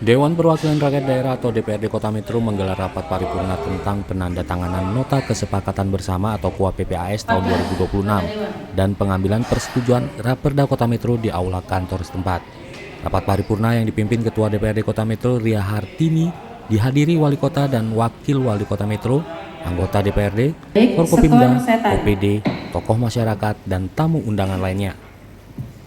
Dewan Perwakilan Rakyat Daerah atau DPRD Kota Metro menggelar rapat paripurna tentang penandatanganan Nota Kesepakatan Bersama atau KUA PPAS tahun 2026 dan pengambilan persetujuan Raperda Kota Metro di aula kantor setempat. Rapat paripurna yang dipimpin Ketua DPRD Kota Metro Ria Hartini dihadiri Wali Kota dan Wakil Wali Kota Metro, anggota DPRD, Forkopimda, OPD, tokoh masyarakat, dan tamu undangan lainnya.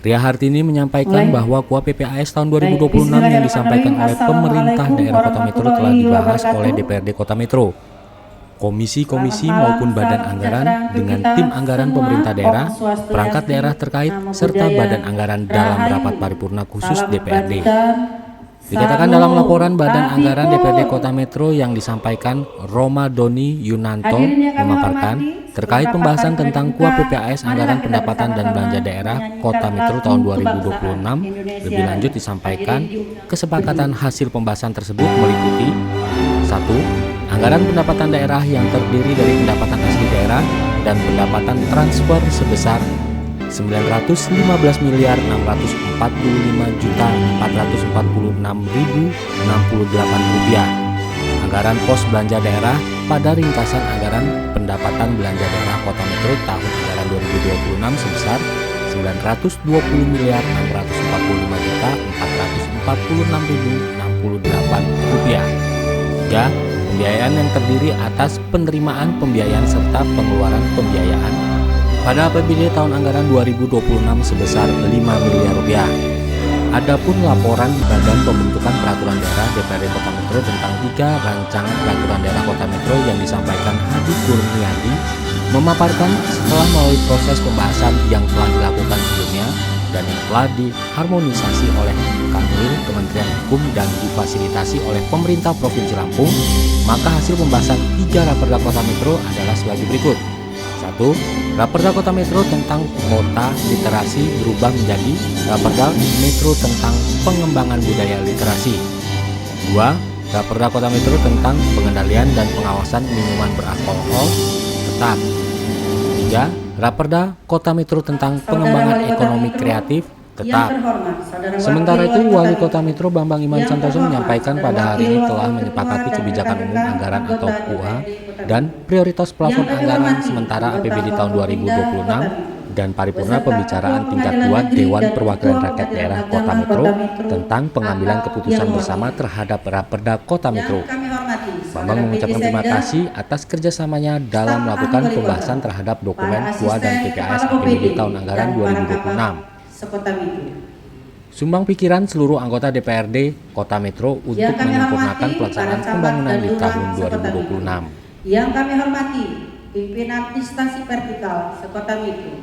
Ria Hartini menyampaikan bahwa KUA PPAS tahun 2026 yang disampaikan oleh pemerintah daerah Kota Metro telah dibahas oleh DPRD Kota Metro, komisi-komisi maupun badan anggaran dengan tim anggaran pemerintah daerah, perangkat daerah terkait, serta badan anggaran dalam rapat paripurna khusus DPRD. Dikatakan dalam laporan Badan Anggaran DPRD Kota Metro yang disampaikan, Roma Doni Yunanto memaparkan terkait pembahasan tentang KUA PPAS Anggaran Pendapatan dan Belanja Daerah Kota Metro tahun 2026. Lebih lanjut disampaikan, kesepakatan hasil pembahasan tersebut meliputi 1. Anggaran pendapatan daerah yang terdiri dari pendapatan asli daerah dan pendapatan transfer sebesar Rp915.446.446.068. Anggaran pos belanja daerah pada ringkasan anggaran pendapatan belanja daerah Kota Metro tahun anggaran 2026 sebesar Rp920.640,446.068. 3. Pembiayaan yang terdiri atas penerimaan pembiayaan serta pengeluaran pembiayaan pada APBD tahun anggaran 2026 sebesar Rp5 miliar. Adapun laporan Badan Pembentukan Peraturan Daerah DPRD Kota Metro tentang 3 rancangan peraturan daerah Kota Metro yang disampaikan Hadi Kurniadi memaparkan setelah melalui proses pembahasan yang telah dilakukan sebelumnya dan yang telah diharmonisasi oleh Kanwil Kementerian Hukum dan difasilitasi oleh pemerintah Provinsi Lampung, maka hasil pembahasan 3 Raperda Kota Metro adalah sebagai berikut. 1. Raperda Kota Metro tentang Kota Literasi berubah menjadi Raperda Metro tentang Pengembangan Budaya Literasi. 2. Raperda Kota Metro tentang Pengendalian dan Pengawasan Minuman Beralkohol tetap. 3. Raperda Kota Metro tentang Pengembangan Ekonomi Kreatif tetap. Sementara itu, Wali Kota Metro Bambang Iman Santoso menyampaikan pada hari ini telah menyepakati kebijakan umum anggaran atau KUA dan prioritas plafon anggaran sementara APBD tahun 2026 dan paripurna pembicaraan tingkat 2 Dewan Perwakilan Rakyat Daerah Kota Metro tentang pengambilan keputusan bersama terhadap Raperda Kota Metro. Bambang mengucapkan terima kasih atas kerjasamanya dalam melakukan pembahasan terhadap dokumen KUA dan PPAS APBD tahun anggaran 2026. Sumbang pikiran seluruh anggota DPRD Kota Metro untuk menyempurnakan pelaksanaan pembangunan di tahun 2026. Yang kami hormati pimpinan instansi vertikal sekota Metro,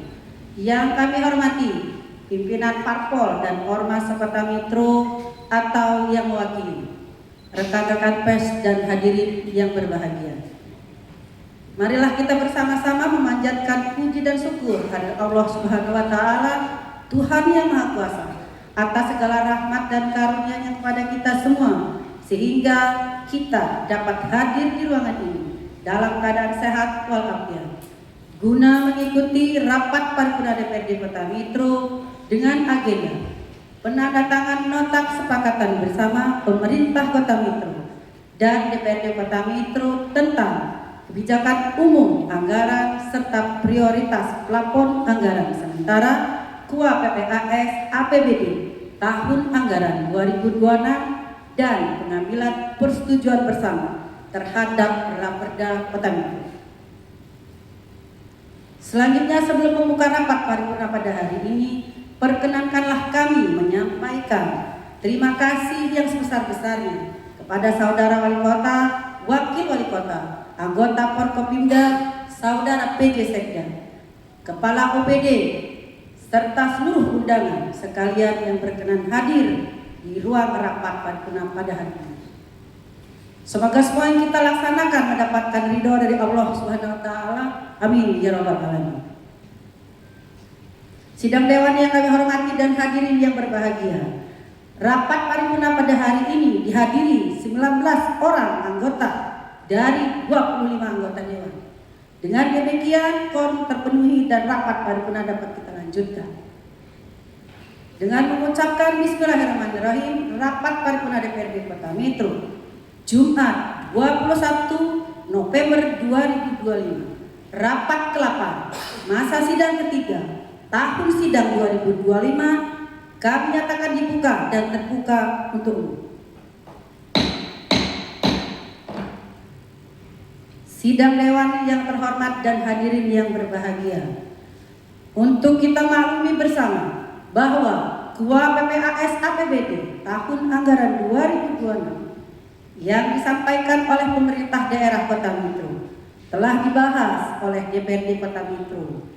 yang kami hormati pimpinan Parpol dan Ormas sekota Metro atau yang mewakili, rekan-rekan pers dan hadirin yang berbahagia. Marilah kita bersama-sama memanjatkan puji dan syukur kepada Allah Subhanahu wa Ta'ala, Tuhan yang Maha Kuasa, atas segala rahmat dan karunia-Nya kepada kita semua, sehingga kita dapat hadir di ruangan ini dalam keadaan sehat walafiat, guna mengikuti rapat paripurna DPRD Kota Metro dengan agenda penandatangan nota kesepakatan bersama pemerintah Kota Metro dan DPRD Kota Metro tentang kebijakan umum anggaran serta prioritas plafon anggaran sementara KUA PPAS APBD tahun anggaran 2026 dan pengambilan persetujuan bersama terhadap Raperda Kota Metro. Selanjutnya, sebelum membuka rapat paripurna pada hari ini, perkenankanlah kami menyampaikan terima kasih yang sebesar-besarnya kepada saudara Wali Kota, Wakil Wali Kota, anggota Forkopimda, saudara PJ Sekda, Kepala OPD, serta seluruh undangan sekalian yang berkenan hadir di ruang rapat paripurna pada hari ini. Semoga semua yang kita laksanakan mendapatkan ridho dari Allah Subhanahu wa Ta'ala. Amin ya rabbal alamin. Sidang dewan yang kami hormati dan hadirin yang berbahagia, rapat paripurna pada hari ini dihadiri 19 orang anggota dari 25 anggota dewan. Dengan demikian, quorum terpenuhi dan rapat paripurna dapat kita lanjutkan. dengan mengucapkan Bismillahirrahmanirrahim, rapat paripurna DPRD Kota Metro Jumat 21 November 2025, rapat ke-8 masa sidang ketiga tahun sidang 2025 kami nyatakan dibuka dan terbuka untuk umum. Sidang Dewan yang terhormat dan hadirin yang berbahagia, untuk kita maklumi bersama bahwa Kua PPAS APBD tahun anggaran 2026 yang disampaikan oleh pemerintah daerah Kota Metro telah dibahas oleh DPRD Kota Metro,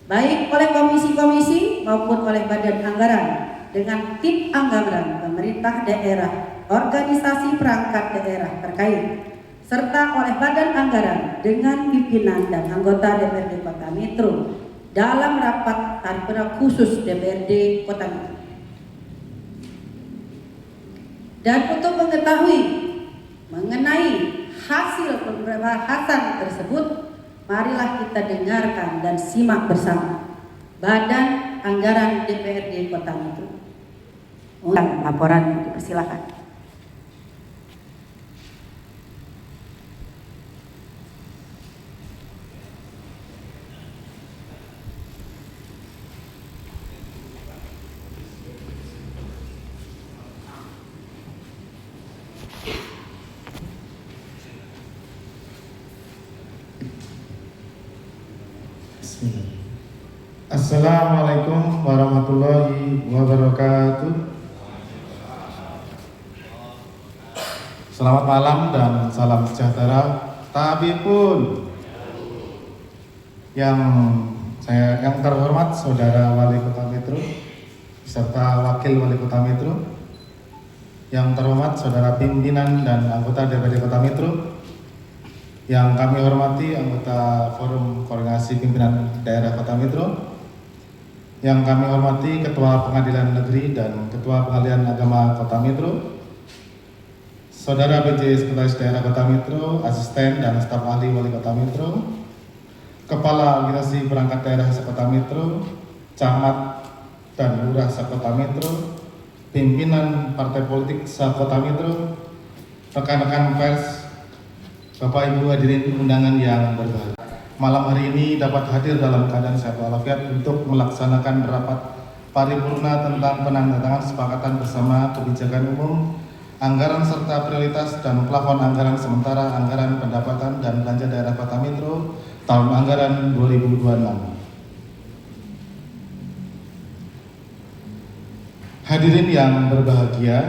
baik oleh komisi-komisi maupun oleh badan anggaran dengan tim anggaran pemerintah daerah, organisasi perangkat daerah terkait, serta oleh badan anggaran dengan pimpinan dan anggota DPRD Kota Metro dalam rapat paripurna khusus DPRD Kota Metro. Dan untuk mengetahui mengenai hasil pembahasan tersebut, marilah kita dengarkan dan simak bersama Badan Anggaran DPRD Kota Metro. Laporan dipersilakan. Assalamualaikum warahmatullahi wabarakatuh. Selamat malam dan salam sejahtera. Tabipun yang terhormat Saudara Wali Kota Metro serta Wakil Wali Kota Metro, yang terhormat Saudara pimpinan dan anggota DPRD Kota Metro, yang kami hormati anggota Forum Koordinasi Pimpinan Daerah Kota Metro, yang kami hormati Ketua Pengadilan Negeri dan Ketua Pengadilan Agama Kota Metro, Saudara PJ Sekretaris Daerah Kota Metro, asisten dan staf ahli Wali Kota Metro, Kepala Organisasi Perangkat Daerah Sekota Metro, Camat dan Lurah Sekota Metro, pimpinan partai politik Sekota Metro, rekan-rekan pers, Bapak Ibu hadirin undangan yang berbahagia. Malam hari ini dapat hadir dalam keadaan sehat walafiat untuk melaksanakan rapat paripurna tentang penandatangan kesepakatan bersama kebijakan umum, anggaran serta prioritas dan plafon anggaran sementara anggaran pendapatan dan belanja daerah Kota Metro tahun anggaran 2026. Hadirin yang berbahagia,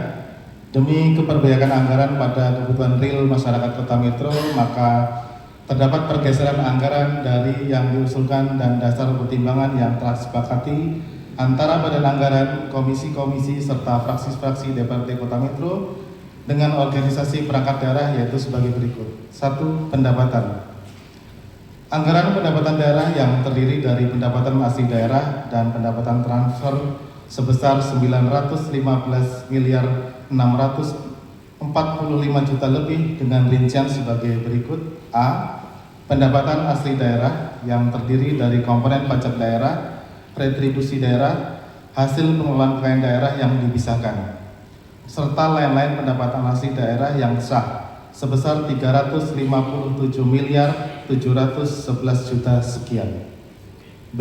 demi keperbiakan anggaran pada kebutuhan real masyarakat Kota Metro, maka terdapat pergeseran anggaran dari yang diusulkan dan dasar pertimbangan yang telah disepakati antara badan anggaran, komisi-komisi, serta fraksi-fraksi DPRD Kota Metro dengan organisasi perangkat daerah, yaitu sebagai berikut. 1. Pendapatan. Anggaran pendapatan daerah yang terdiri dari pendapatan asli daerah dan pendapatan transfer sebesar 915 miliar 645 juta lebih dengan rincian sebagai berikut. A. Pendapatan asli daerah yang terdiri dari komponen pajak daerah, retribusi daerah, hasil pengelolaan kekayaan daerah yang dipisahkan, serta lain-lain pendapatan asli daerah yang sah sebesar 357 miliar 711 juta sekian. B.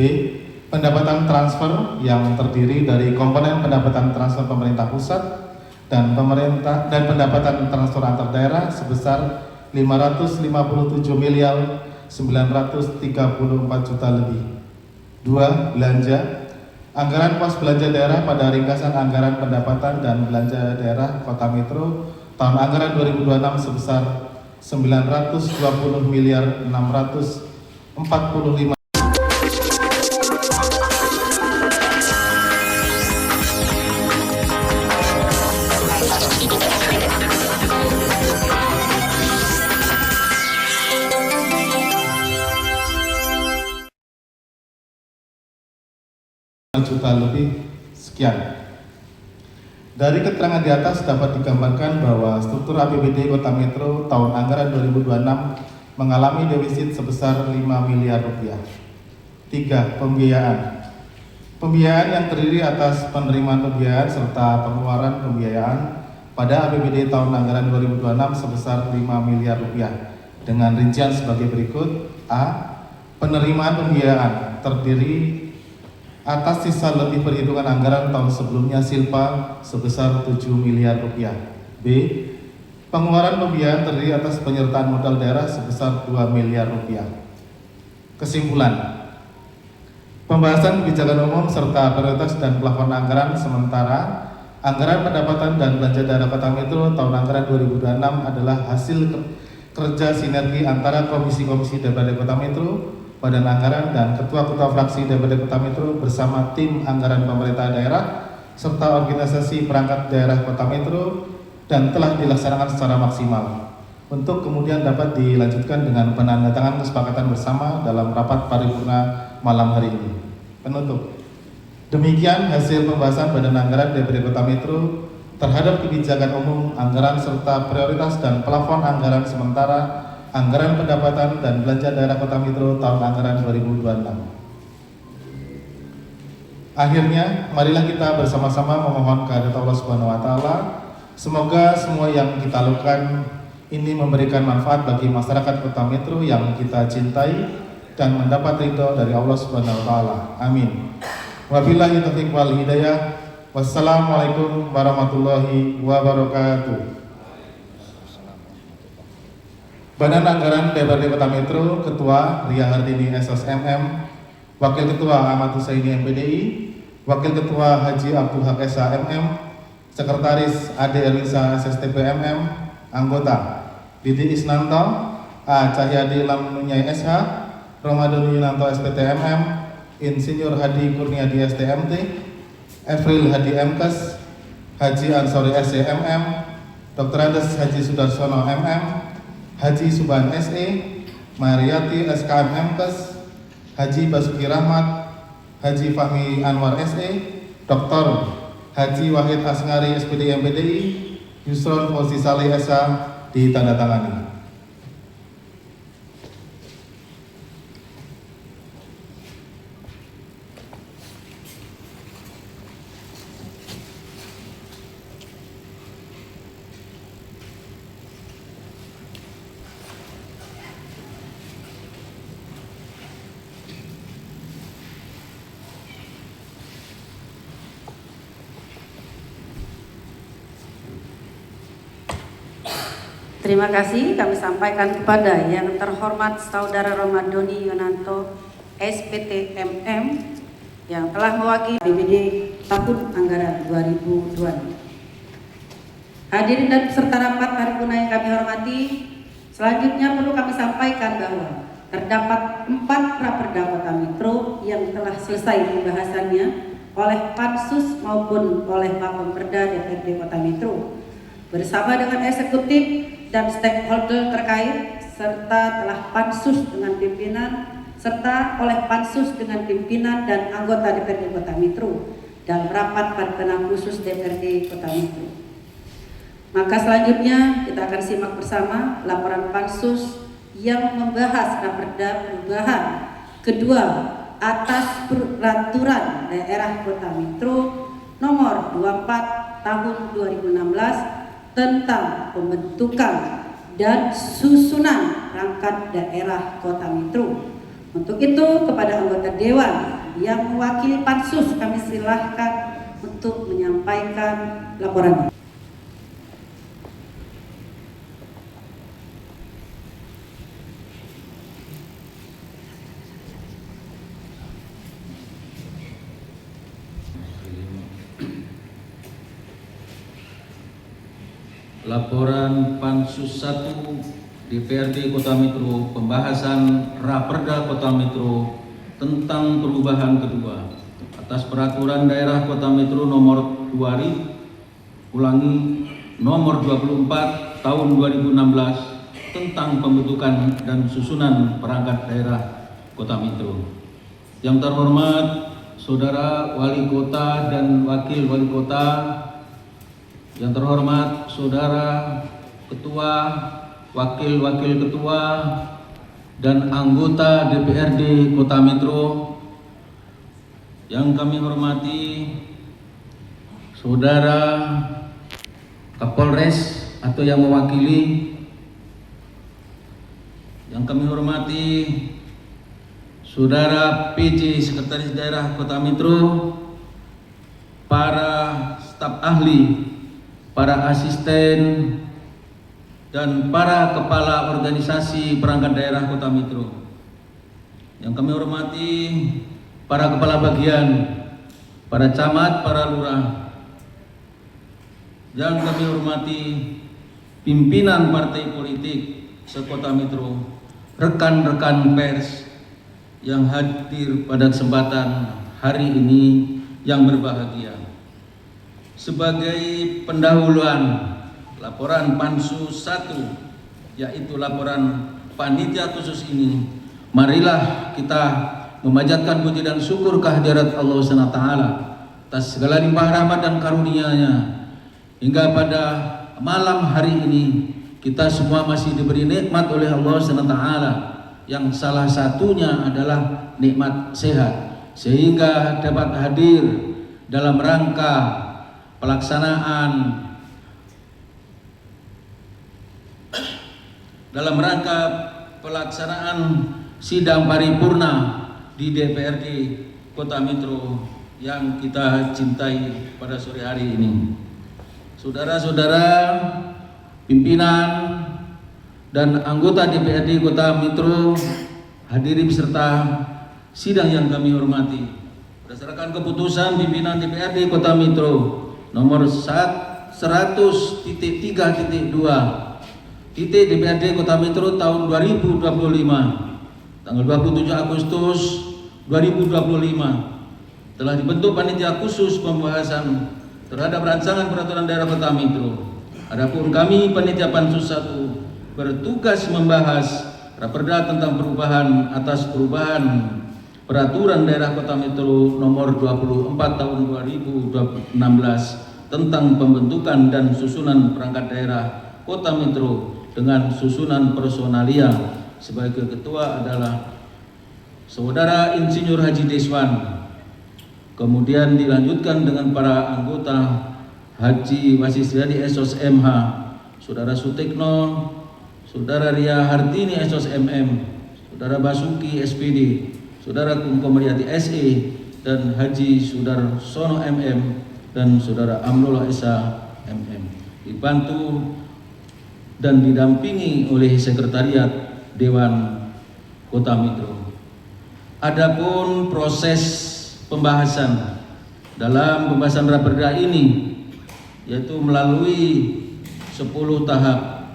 Pendapatan transfer yang terdiri dari komponen pendapatan transfer pemerintah pusat dan pendapatan transfer antar daerah sebesar 557 miliar 934 juta lebih. 2. Belanja. Anggaran pos belanja daerah pada ringkasan anggaran pendapatan dan belanja daerah Kota Metro tahun anggaran 2026 sebesar 920 miliar 645 juta lebih sekian. Dari keterangan di atas dapat digambarkan bahwa struktur APBD Kota Metro tahun anggaran 2026 mengalami defisit sebesar 5 miliar rupiah. 3. Pembiayaan. Pembiayaan yang terdiri atas penerimaan pembiayaan serta pengeluaran pembiayaan pada APBD tahun anggaran 2026 sebesar 5 miliar rupiah dengan rincian sebagai berikut. A. Penerimaan pembiayaan terdiri atas sisa lebih perhitungan anggaran tahun sebelumnya silpa sebesar 7 miliar rupiah. B. Pengeluaran pembiayaan terdiri atas penyertaan modal daerah sebesar 2 miliar rupiah. Kesimpulan. Pembahasan kebijakan umum serta prioritas dan plafon anggaran sementara anggaran pendapatan dan belanja daerah Kota Metro tahun anggaran 2026 adalah hasil kerja sinergi antara komisi-komisi DPRD Kota Metro, Badan Anggaran, dan ketua-ketua fraksi DPRD Kota Metro bersama tim anggaran pemerintah daerah serta organisasi perangkat daerah Kota Metro dan telah dilaksanakan secara maksimal untuk kemudian dapat dilanjutkan dengan penandatanganan kesepakatan bersama dalam rapat paripurna malam hari ini. Penutup. Demikian hasil pembahasan Badan Anggaran DPRD Kota Metro terhadap kebijakan umum anggaran serta prioritas dan plafon anggaran sementara anggaran pendapatan dan belanja daerah Kota Metro tahun anggaran 2026. Akhirnya, marilah kita bersama-sama memohon kehadirat Allah Subhanahu wa taala. Semoga semua yang kita lakukan ini memberikan manfaat bagi masyarakat Kota Metro yang kita cintai dan mendapat ridho dari Allah Subhanahu wa taala. Amin. Wabillahi taufiq wal hidayah. Wassalamualaikum warahmatullahi wabarakatuh. Badan Anggaran DPRD Kota Metro, Ketua Ria Hardini SSMM, Wakil Ketua Ahmad Husaini MPDI, Wakil Ketua Haji Abdul Haq SH MM, Sekretaris Ade Elisa SSTP MM, Anggota Didi Isnanto, A. Cahyadi Lamnunyai SH, Ramadan Yunanto SPT MM, Insinyur Hadi Kurniadi STMT, Efril Hadi MKes, Haji Ansori SCMM, Dr. Andes Haji Sudarsono MM, Haji Suban SE, Mariati SKM MKes, Haji Basuki Rahmat, Haji Fahmi Anwar SE, Dr. Haji Wahid Asngari SPD MPDI, Yusron Fauzi Saleh SH ditandatangani. Terima kasih kami sampaikan kepada yang terhormat Saudara Romadoni Yunanto SPT MM yang telah mewakili APBD tahun anggaran 2002. Hadirin dan peserta rapat paripurna yang kami hormati, selanjutnya perlu kami sampaikan bahwa terdapat 4 raperda Kota Metro yang telah selesai pembahasannya oleh Pansus maupun oleh Bapemperda DPRD Kota Metro bersama dengan eksekutif dan stakeholder terkait serta telah pansus dengan pimpinan serta oleh pansus dengan pimpinan dan anggota DPRD Kota Metro dalam rapat paripurna khusus DPRD Kota Metro. Maka selanjutnya kita akan simak bersama laporan pansus yang membahas raperda perubahan kedua atas peraturan daerah Kota Metro nomor 24 tahun 2016 tentang pembentukan dan susunan perangkat daerah Kota Metro. Untuk itu kepada anggota Dewan yang mewakili pansus kami silahkan untuk menyampaikan laporannya. Laporan Pansus 1 DPRD Kota Metro pembahasan Raperda Kota Metro tentang perubahan kedua atas peraturan daerah Kota Metro nomor 24 tahun 2016 tentang pembentukan dan susunan perangkat daerah Kota Metro. Yang terhormat Saudara Wali Kota dan Wakil Wali Kota, yang terhormat Saudara Ketua, Wakil-Wakil Ketua, dan anggota DPRD Kota Metro. Yang kami hormati Saudara Kapolres atau yang mewakili, yang kami hormati Saudara PJ Sekretaris Daerah Kota Metro, para staf ahli, para asisten, dan para kepala organisasi perangkat daerah Kota Metro. Yang kami hormati para kepala bagian, para camat, para lurah. Yang kami hormati pimpinan partai politik se-Kota Metro, rekan-rekan pers yang hadir pada kesempatan hari ini yang berbahagia. Sebagai pendahuluan laporan Pansus 1, yaitu laporan panitia khusus ini, marilah kita memanjatkan puji dan syukur kehadirat Allah SWT atas segala limpah rahmat dan karunia-Nya, hingga pada malam hari ini kita semua masih diberi nikmat oleh Allah SWT, yang salah satunya adalah nikmat sehat, sehingga dapat hadir dalam rangka pelaksanaan sidang paripurna di DPRD Kota Metro yang kita cintai pada sore hari ini. Saudara-saudara pimpinan dan anggota DPRD Kota Metro, hadirin beserta sidang yang kami hormati, berdasarkan keputusan pimpinan DPRD Kota Metro nomor 100.3.2 DPRD Kota Metro tahun 2025, tanggal 27 Agustus 2025, telah dibentuk panitia khusus pembahasan terhadap rancangan peraturan daerah Kota Metro. Adapun kami panitia Pansus 1 bertugas membahas raperda tentang perubahan atas perubahan peraturan daerah Kota Metro nomor 24 tahun 2016 tentang pembentukan dan susunan perangkat daerah Kota Metro dengan susunan personalia. Sebagai ketua adalah Saudara Insinyur Haji Deswan. Kemudian dilanjutkan dengan para anggota Haji Wasisriadi SOS MH, Saudara Sutekno, Saudara Ria Hartini SOS MM, Saudara Basuki SPD, Saudara Kumkomariati SE, dan Haji Sudarsono MM, dan Saudara Amrullah Esa MM, dibantu dan didampingi oleh Sekretariat Dewan Kota Metro. Adapun proses pembahasan dalam pembahasan raperda ini yaitu melalui 10 tahap.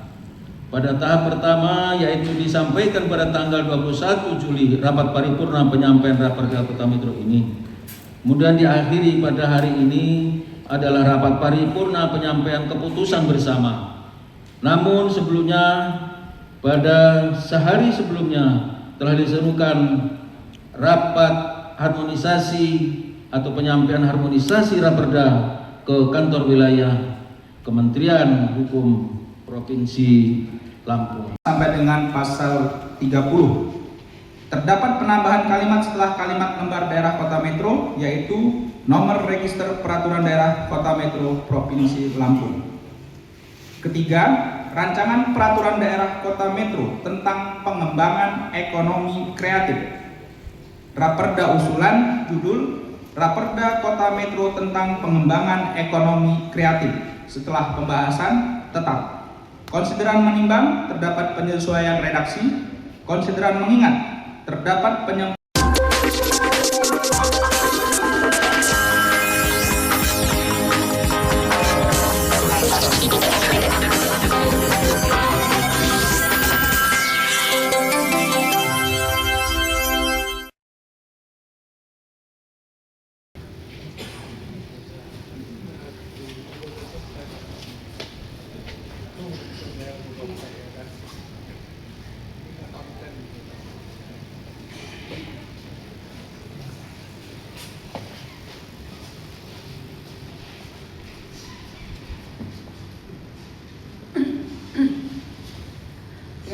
Pada tahap pertama yaitu disampaikan pada tanggal 21 Juli rapat paripurna penyampaian raperda Kota Metro ini. Kemudian diakhiri pada hari ini adalah rapat paripurna penyampaian keputusan bersama. Namun sebelumnya, pada sehari sebelumnya telah diserukan rapat harmonisasi atau penyampaian harmonisasi raperda ke kantor wilayah Kementerian Hukum Provinsi Lampung. Sampai dengan pasal 30 terdapat penambahan kalimat setelah kalimat lembar daerah Kota Metro, yaitu nomor register peraturan daerah Kota Metro Provinsi Lampung. Ketiga, rancangan peraturan daerah Kota Metro tentang pengembangan ekonomi kreatif. Raperda usulan judul Raperda Kota Metro tentang pengembangan ekonomi kreatif. Setelah pembahasan tetap. Konsideran menimbang terdapat penyesuaian redaksi. Konsideran mengingat terdapat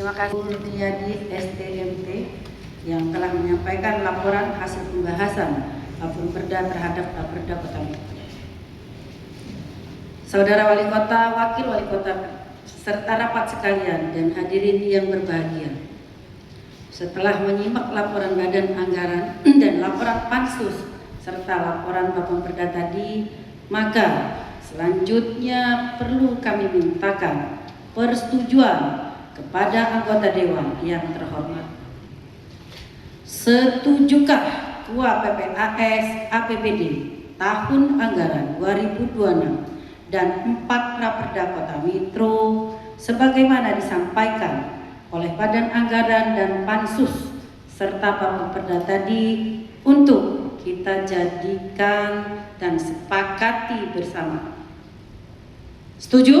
Terima kasih Riyadi STMT yang telah menyampaikan laporan hasil pembahasan Bapemperda terhadap Raperda Kota Metro. Saudara Wali Kota, Wakil Wali Kota, serta rapat sekalian dan hadirin yang berbahagia. Setelah menyimak laporan Badan Anggaran dan laporan Pansus serta laporan Bapemperda tadi, maka selanjutnya perlu kami mintakan persetujuan kepada anggota Dewan yang terhormat. Setujukah KUA PPAS APBD tahun anggaran 2026 dan 4 Raperda Kota Metro sebagaimana disampaikan oleh Badan Anggaran dan Pansus serta Bapemperda tadi untuk kita jadikan dan sepakati bersama? Setuju?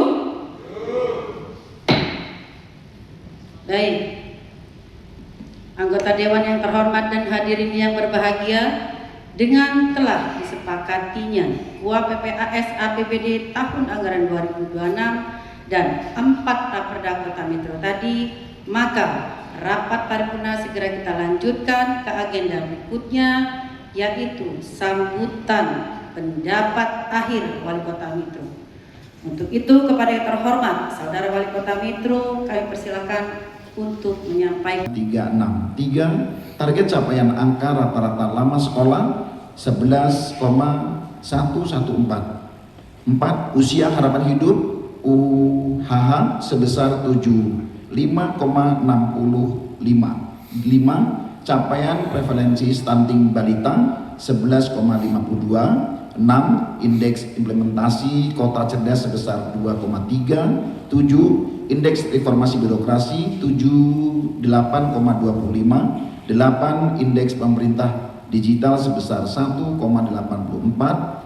Baik. Anggota Dewan yang terhormat dan hadirin yang berbahagia, dengan telah disepakatinya KUA PPAS APBD tahun anggaran 2026 dan 4 Raperda Kota Metro tadi, maka rapat paripurna segera kita lanjutkan ke agenda berikutnya, yaitu sambutan pendapat akhir Wali Kota Metro. Untuk itu kepada yang terhormat Saudara Wali Kota Metro, kami persilakan untuk menyampaikan. 363, target capaian angka rata-rata lama sekolah 11,114. 4. Usia harapan hidup UHH sebesar 75,65. 5. Capaian prevalensi stunting balita 11,52. 6. Indeks implementasi kota cerdas sebesar 2,3. 7. Indeks reformasi birokrasi 78,25. 8. Indeks pemerintah digital sebesar 1,84.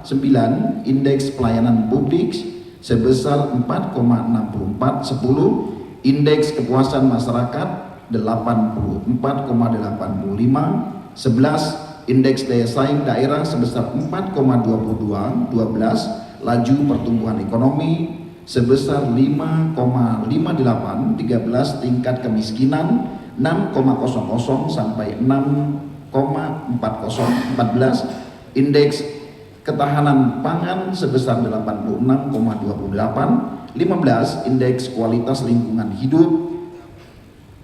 9. Indeks pelayanan publik sebesar 4,64. 10. Indeks kepuasan masyarakat 84,85. 11. Indeks daya saing daerah sebesar 4,22. 12. Laju pertumbuhan ekonomi sebesar 5,58. 13. Tingkat kemiskinan 6,00 sampai 6,40. 14. Indeks ketahanan pangan sebesar 86,28. 15. Indeks kualitas lingkungan hidup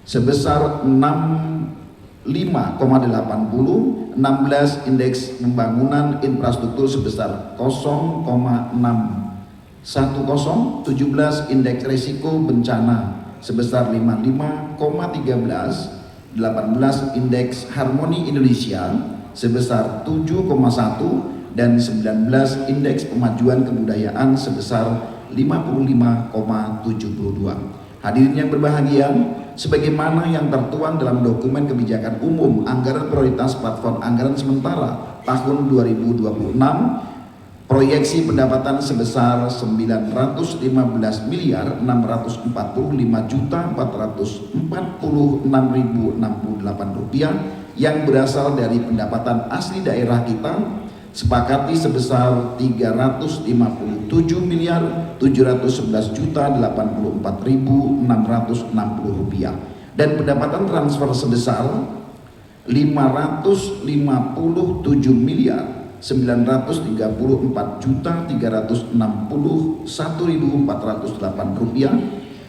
sebesar 65,80. 16. Indeks pembangunan infrastruktur sebesar 0,610. 17. Indeks risiko bencana sebesar 55,13. 18. Indeks harmoni Indonesia sebesar 7,1 dan 19. Indeks pemajuan kebudayaan sebesar 55,72. Hadirin yang berbahagia, sebagaimana yang tertuang dalam dokumen kebijakan umum anggaran prioritas platform anggaran sementara tahun 2026, proyeksi pendapatan sebesar 945.445.446.068 rupiah yang berasal dari pendapatan asli daerah kita sepakati sebesar 350.711.084.660 rupiah dan pendapatan transfer sebesar 554.361.408 rupiah.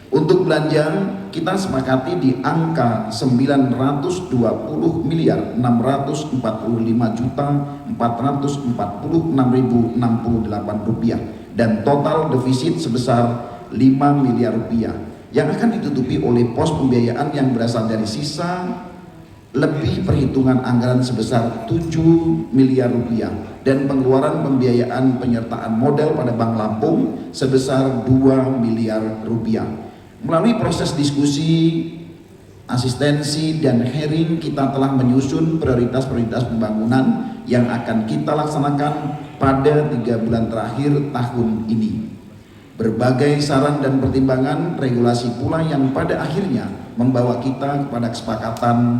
Untuk belanja kita sepakati di angka 920.445.446.068 rupiah dan total defisit sebesar 5 miliar rupiah yang akan ditutupi oleh pos pembiayaan yang berasal dari sisa lebih perhitungan anggaran sebesar 7 miliar rupiah dan pengeluaran pembiayaan penyertaan modal pada Bank Lampung sebesar 2 miliar rupiah. Melalui proses diskusi, asistensi, dan hearing, kita telah menyusun prioritas-prioritas pembangunan yang akan kita laksanakan pada 3 bulan terakhir tahun ini. Berbagai saran dan pertimbangan regulasi pula yang pada akhirnya membawa kita kepada kesepakatan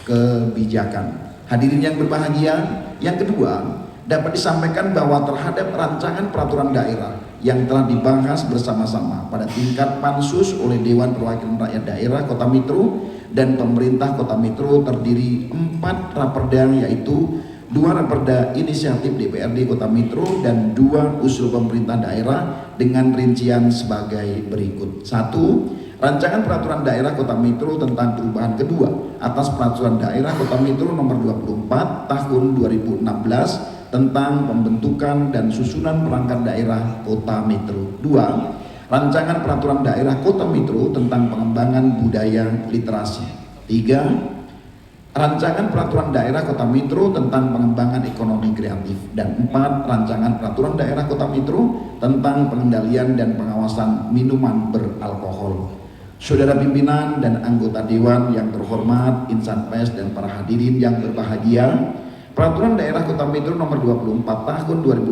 kebijakan. Hadirin yang berbahagia, yang kedua dapat disampaikan bahwa terhadap rancangan peraturan daerah yang telah dibahas bersama-sama pada tingkat Pansus oleh Dewan Perwakilan Rakyat Daerah Kota Metro dan pemerintah Kota Metro terdiri 4 raperda, yaitu 2 raperda inisiatif DPRD Kota Metro, dan 2 usul pemerintah daerah dengan rincian sebagai berikut. 1. Rancangan Peraturan Daerah Kota Metro tentang perubahan kedua atas Peraturan Daerah Kota Metro Nomor 24 Tahun 2016 tentang pembentukan dan susunan perangkat daerah Kota Metro. 2. Rancangan Peraturan Daerah Kota Metro tentang pengembangan budaya literasi. 3. Rancangan Peraturan Daerah Kota Metro tentang pengembangan ekonomi kreatif. Dan 4. Rancangan Peraturan Daerah Kota Metro tentang pengendalian dan pengawasan minuman beralkohol. Saudara pimpinan dan anggota Dewan yang terhormat, insan pers dan para hadirin yang berbahagia, Peraturan Daerah Kota Metro Nomor 24 Tahun 2016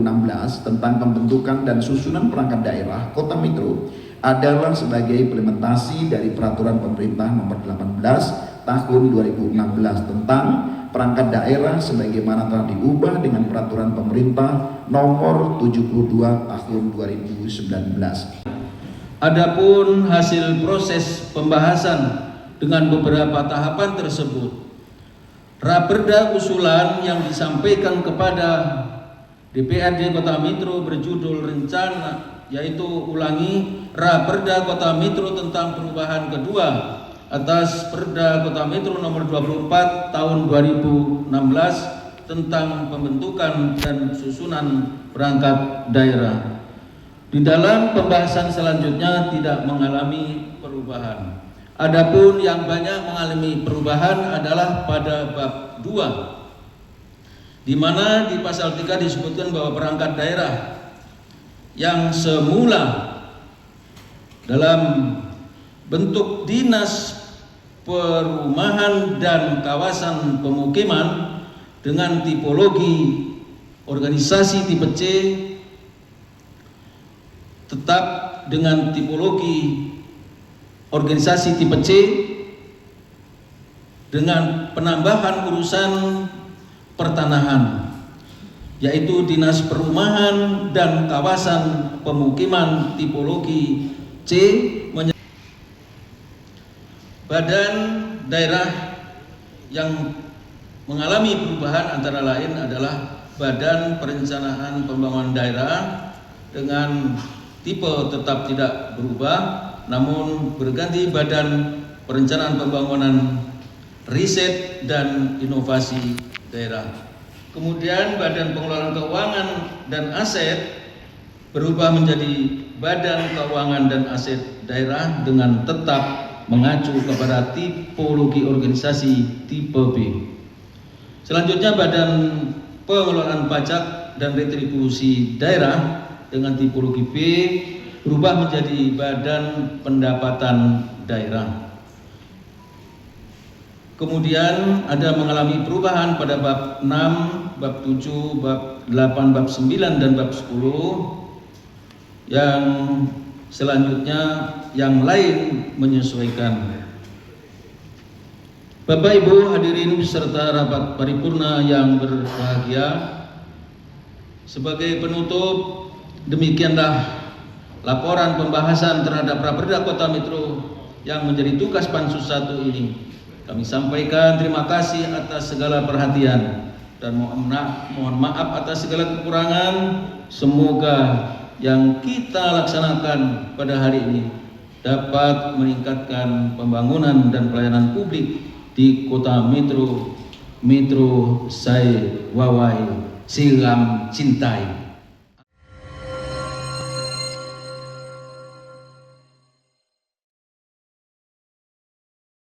tentang pembentukan dan susunan perangkat daerah Kota Metro adalah sebagai implementasi dari Peraturan Pemerintah Nomor 18 Tahun 2016 tentang perangkat daerah sebagaimana telah diubah dengan Peraturan Pemerintah Nomor 72 Tahun 2019. Adapun hasil proses pembahasan dengan beberapa tahapan tersebut, raperda usulan yang disampaikan kepada DPRD Kota Metro berjudul rencana, yaitu ulangi Raperda Kota Metro tentang perubahan kedua atas Perda Kota Metro Nomor 24 Tahun 2016 tentang pembentukan dan susunan perangkat daerah. Di dalam pembahasan selanjutnya tidak mengalami perubahan. Adapun yang banyak mengalami perubahan adalah pada bab 2, di mana di pasal 3 disebutkan bahwa perangkat daerah yang semula dalam bentuk dinas perumahan dan kawasan pemukiman dengan tipologi organisasi tipe C tetap dengan tipologi organisasi tipe C dengan penambahan urusan pertanahan, yaitu dinas perumahan dan kawasan pemukiman tipologi C. Badan daerah yang mengalami perubahan antara lain adalah Badan Perencanaan Pembangunan Daerah dengan tipe tetap tidak berubah, namun berganti Badan Perencanaan Pembangunan Riset dan Inovasi Daerah. Kemudian Badan Pengelolaan Keuangan dan Aset berubah menjadi Badan Keuangan dan Aset Daerah dengan tetap mengacu kepada tipologi organisasi tipe B. Selanjutnya Badan Pengelolaan Pajak dan Retribusi Daerah dengan tipologi B berubah menjadi Badan Pendapatan Daerah. Kemudian ada mengalami perubahan pada bab 6, bab 7, bab 8, bab 9 dan bab 10. Yang selanjutnya yang lain menyesuaikan. Bapak Ibu hadirin beserta rapat paripurna yang berbahagia, sebagai penutup demikianlah laporan pembahasan terhadap Raperda Kota Metro yang menjadi tugas Pansus 1 ini. Kami sampaikan terima kasih atas segala perhatian dan mohon maaf atas segala kekurangan. Semoga yang kita laksanakan pada hari ini dapat meningkatkan pembangunan dan pelayanan publik di Kota Metro, Metro Saya Wawai Siram Cintai.